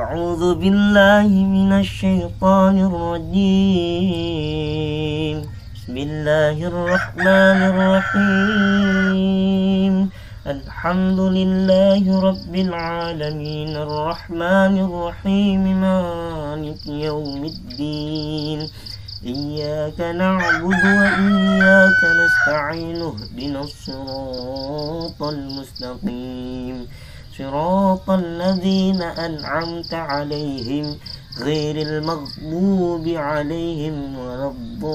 أعوذ بالله من الشيطان الرجيم. بسم الله الرحمن الرحيم. الحمد لله رب العالمين الرحمن الرحيم مالك يوم الدين. إياك نعبد وإياك نستعين اهدنا الصراط المستقيم صراط الذين أنعمت عليهم غير المغضوب عليهم ولا الضالين.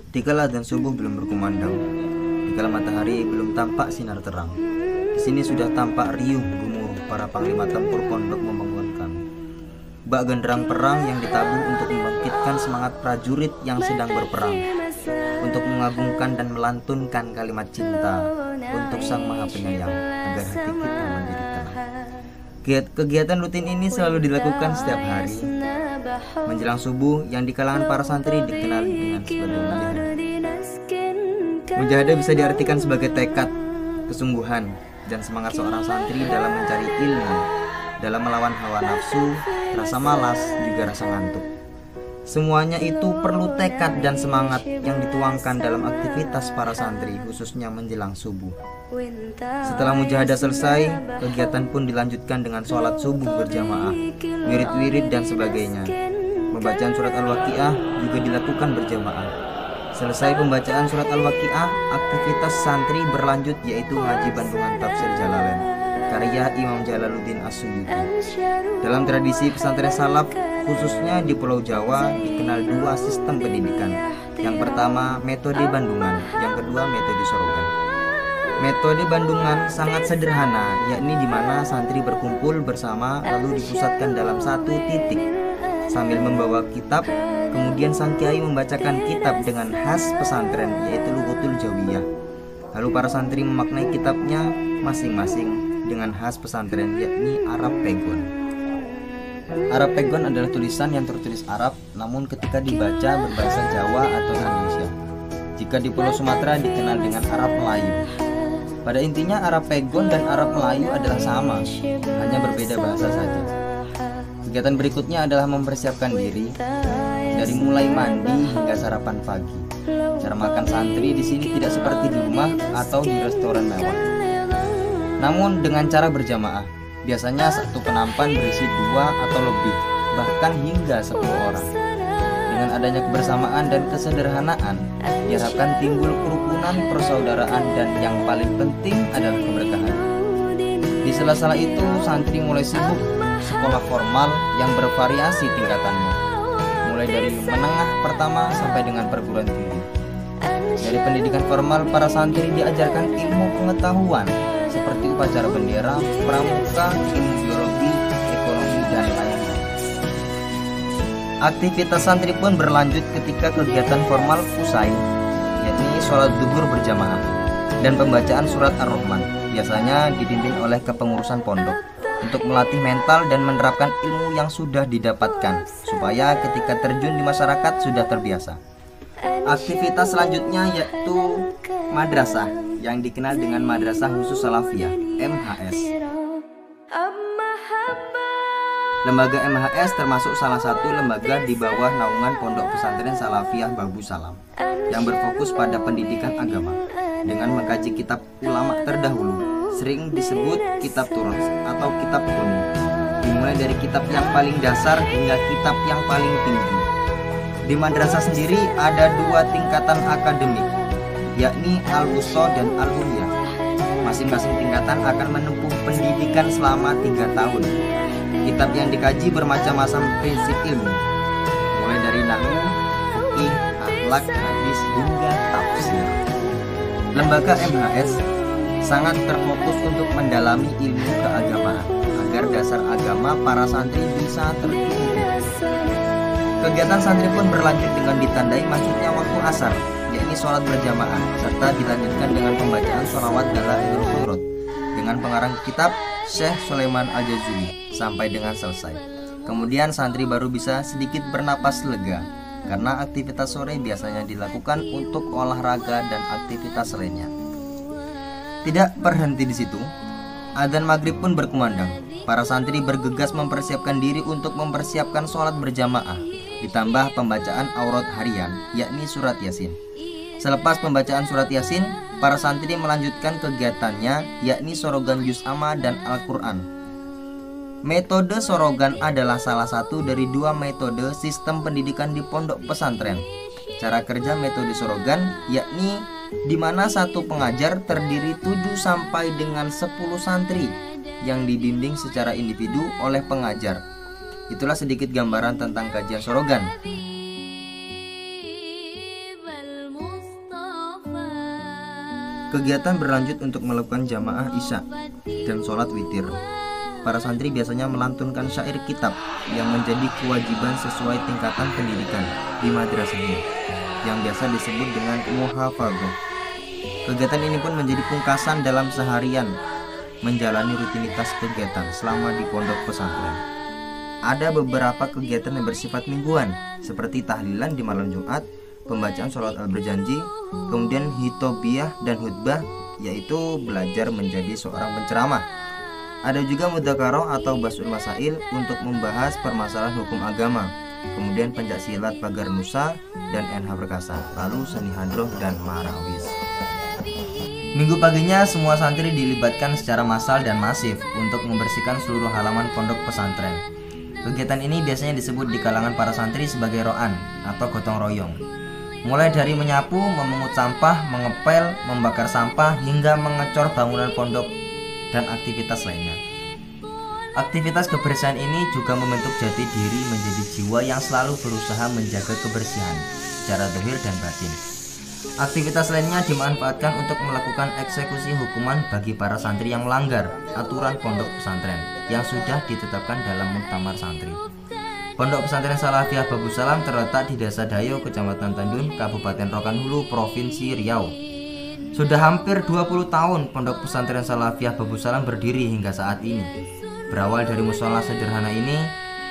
Dikala adzan subuh belum berkumandang, dikala matahari belum tampak sinar terang, di sini sudah tampak riuh gemuruh para panglima tempur pondok membangunkan bak genderang perang yang ditabuh untuk membangkitkan semangat prajurit yang sedang berperang, untuk mengagungkan dan melantunkan kalimat cinta untuk Sang Maha Penyayang agar hati kita menjadi tenang. Kegiatan rutin ini selalu dilakukan setiap hari menjelang subuh, yang di kalangan para santri dikenal dengan sebagai mujahadah. Mujahadah bisa diartikan sebagai tekad, kesungguhan, dan semangat seorang santri dalam mencari ilmu, dalam melawan hawa nafsu, rasa malas, juga rasa ngantuk. Semuanya itu perlu tekad dan semangat yang dituangkan dalam aktivitas para santri, khususnya menjelang subuh. Setelah mujahadah selesai, kegiatan pun dilanjutkan dengan sholat subuh berjamaah, wirid-wirid dan sebagainya. Pembacaan surat Al-Waqiah juga dilakukan berjamaah. Selesai pembacaan surat Al-Waqiah, aktivitas santri berlanjut, yaitu ngaji Bandungan Tafsir Jalalain karya Imam Jalaluddin As-Suyuti. Dalam tradisi pesantren salaf, khususnya di Pulau Jawa, dikenal dua sistem pendidikan. Yang pertama metode Bandungan, yang kedua metode Sorogan. Metode Bandungan sangat sederhana, yakni di mana santri berkumpul bersama lalu dipusatkan dalam satu titik sambil membawa kitab. Kemudian sang kiai membacakan kitab dengan khas pesantren, yaitu Lughatul Jawiyah. Lalu para santri memaknai kitabnya masing-masing dengan khas pesantren, yakni Arab Pegon. Arab Pegon adalah tulisan yang tertulis Arab, namun ketika dibaca berbahasa Jawa atau Indonesia. Jika di Pulau Sumatera dikenal dengan Arab Melayu. Pada intinya Arab Pegon dan Arab Melayu adalah sama, hanya berbeda bahasa saja. Kegiatan berikutnya adalah mempersiapkan diri, dari mulai mandi hingga sarapan pagi. Cara makan santri di sini tidak seperti di rumah atau di restoran mewah, namun dengan cara berjamaah. Biasanya satu penampan berisi 2 atau lebih, bahkan hingga 10 orang. Dengan adanya kebersamaan dan kesederhanaan, diharapkan timbul kerukunan, persaudaraan, dan yang paling penting adalah keberkahan. Di sela-sela itu, santri mulai sibuk sekolah formal yang bervariasi tingkatannya, mulai dari menengah pertama sampai dengan perguruan tinggi. Dari pendidikan formal, para santri diajarkan ilmu pengetahuan seperti upacara bendera, pramuka, ilmu biologi, ekonomi, dan lain-lain. Aktivitas santri pun berlanjut ketika kegiatan formal usai, yakni sholat zuhur berjamaah dan pembacaan surat Ar-Rahman, biasanya dipimpin oleh kepengurusan pondok, untuk melatih mental dan menerapkan ilmu yang sudah didapatkan, supaya ketika terjun di masyarakat sudah terbiasa. Aktivitas selanjutnya yaitu madrasah, yang dikenal dengan Madrasah Khusus Salafiyah, MHS. Lembaga MHS termasuk salah satu lembaga di bawah naungan Pondok Pesantren Salafiyah Babu Salam, yang berfokus pada pendidikan agama dengan mengkaji kitab ulama terdahulu, sering disebut kitab turun atau kitab kuning, dimulai dari kitab yang paling dasar hingga kitab yang paling tinggi. Di madrasah sendiri ada 2 tingkatan akademik, yakni Al-Wusta dan Al-Ulya. Masing-masing tingkatan akan menempuh pendidikan selama 3 tahun. Kitab yang dikaji bermacam-macam prinsip ilmu, mulai dari nahwu, fikih, akhlak, hadis, hingga tafsir. Lembaga MHS sangat terfokus untuk mendalami ilmu keagamaan agar dasar agama para santri bisa tertutup. Kegiatan santri pun berlanjut dengan ditandai masuknya waktu asar, yakni sholat berjamaah, serta dilanjutkan dengan pembacaan sholawat Dalailul Khairat dengan pengarang kitab Syekh Sulaiman Al-Jazuli sampai dengan selesai. Kemudian santri baru bisa sedikit bernapas lega, karena aktivitas sore biasanya dilakukan untuk olahraga dan aktivitas lainnya. Tidak berhenti di situ, adzan maghrib pun berkumandang. Para santri bergegas mempersiapkan diri untuk mempersiapkan sholat berjamaah, ditambah pembacaan aurat harian, yakni surat Yasin. Selepas pembacaan surat Yasin, para santri melanjutkan kegiatannya, yakni sorogan juz amma dan Al-Quran. Metode sorogan adalah salah satu dari 2 metode sistem pendidikan di pondok pesantren. Cara kerja metode sorogan yakni di mana satu pengajar terdiri 7 sampai dengan 10 santri yang dibimbing secara individu oleh pengajar. Itulah sedikit gambaran tentang kajian sorogan. Kegiatan berlanjut untuk melakukan jamaah isya dan sholat witir. Para santri biasanya melantunkan syair kitab yang menjadi kewajiban sesuai tingkatan pendidikan di madrasahnya, yang biasa disebut dengan muhafadzah. Kegiatan ini pun menjadi pungkasan dalam seharian menjalani rutinitas kegiatan selama di pondok pesantren. Ada beberapa kegiatan yang bersifat mingguan, seperti tahlilan di malam Jumat, pembacaan sholat al-berjanji, kemudian hitobiyah dan khutbah, yaitu belajar menjadi seorang penceramah. Ada juga mudzakarah atau basul masail untuk membahas permasalahan hukum agama, kemudian pencaksilat pagar nusa dan NH perkasa, lalu seni hadroh dan marawis. Minggu paginya semua santri dilibatkan secara massal dan masif untuk membersihkan seluruh halaman pondok pesantren. Kegiatan ini biasanya disebut di kalangan para santri sebagai ro'an atau gotong royong. Mulai dari menyapu, memungut sampah, mengepel, membakar sampah, hingga mengecor bangunan pondok dan aktivitas lainnya. Aktivitas kebersihan ini juga membentuk jati diri menjadi jiwa yang selalu berusaha menjaga kebersihan secara zahir dan batin. Aktivitas lainnya dimanfaatkan untuk melakukan eksekusi hukuman bagi para santri yang melanggar aturan pondok pesantren yang sudah ditetapkan dalam muktamar santri. Pondok pesantren Salafiyah Babus Salam terletak di Desa Dayo, Kecamatan Tandun, Kabupaten Rokan Hulu, Provinsi Riau. Sudah hampir 20 tahun pondok pesantren Salafiyah Babus Salam berdiri hingga saat ini. Berawal dari musola sederhana ini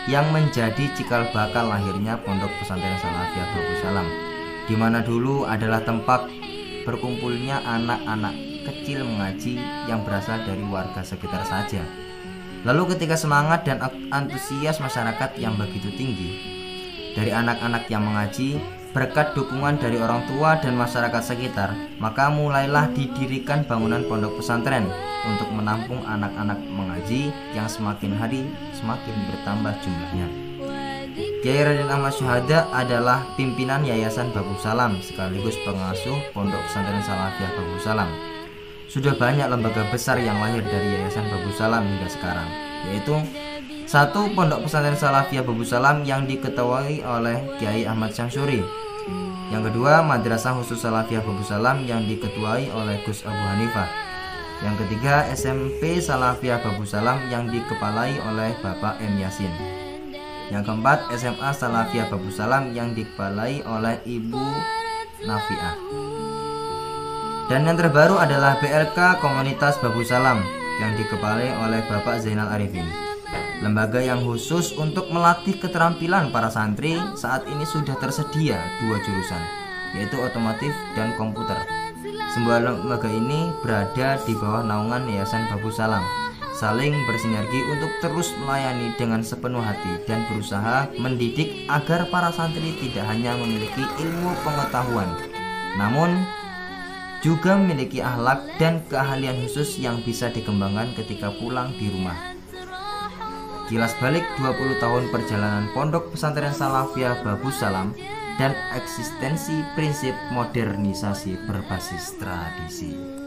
yang menjadi cikal bakal lahirnya pondok pesantren Salafiyah Babus Salam, di mana dulu adalah tempat berkumpulnya anak-anak kecil mengaji yang berasal dari warga sekitar saja. Lalu ketika semangat dan antusias masyarakat yang begitu tinggi dari anak-anak yang mengaji, berkat dukungan dari orang tua dan masyarakat sekitar, maka mulailah didirikan bangunan pondok pesantren untuk menampung anak-anak mengaji yang semakin hari semakin bertambah jumlahnya. Kiai Raden Ahmad Syuhada adalah pimpinan Yayasan Babus Salam sekaligus pengasuh Pondok Pesantren Salafiyah Babus Salam. Sudah banyak lembaga besar yang lahir dari Yayasan Babus Salam hingga sekarang, yaitu 1. Pondok Pesantren Salafiyah Babus Salam yang diketuai oleh Kiai Ahmad Syamsuri. Yang kedua, Madrasah Khusus Salafiyah Babus Salam yang diketuai oleh Gus Abu Hanifah. Yang ketiga, SMP Salafiyah Babus Salam yang dikepalai oleh Bapak M. Yasin. Yang keempat, SMA Salafiyah Babus Salam yang dikepalai oleh Ibu Nafiah. Dan yang terbaru adalah BLK Komunitas Babus Salam yang dikepalai oleh Bapak Zainal Arifin. Lembaga yang khusus untuk melatih keterampilan para santri saat ini sudah tersedia 2 jurusan, yaitu otomotif dan komputer. Semua lembaga ini berada di bawah naungan Yayasan Babus Salam, saling bersinergi untuk terus melayani dengan sepenuh hati dan berusaha mendidik agar para santri tidak hanya memiliki ilmu pengetahuan, namun juga memiliki akhlak dan keahlian khusus yang bisa dikembangkan ketika pulang di rumah. Kilas balik 20 tahun perjalanan Pondok Pesantren Salafiyah Babus Salam dan eksistensi prinsip modernisasi berbasis tradisi.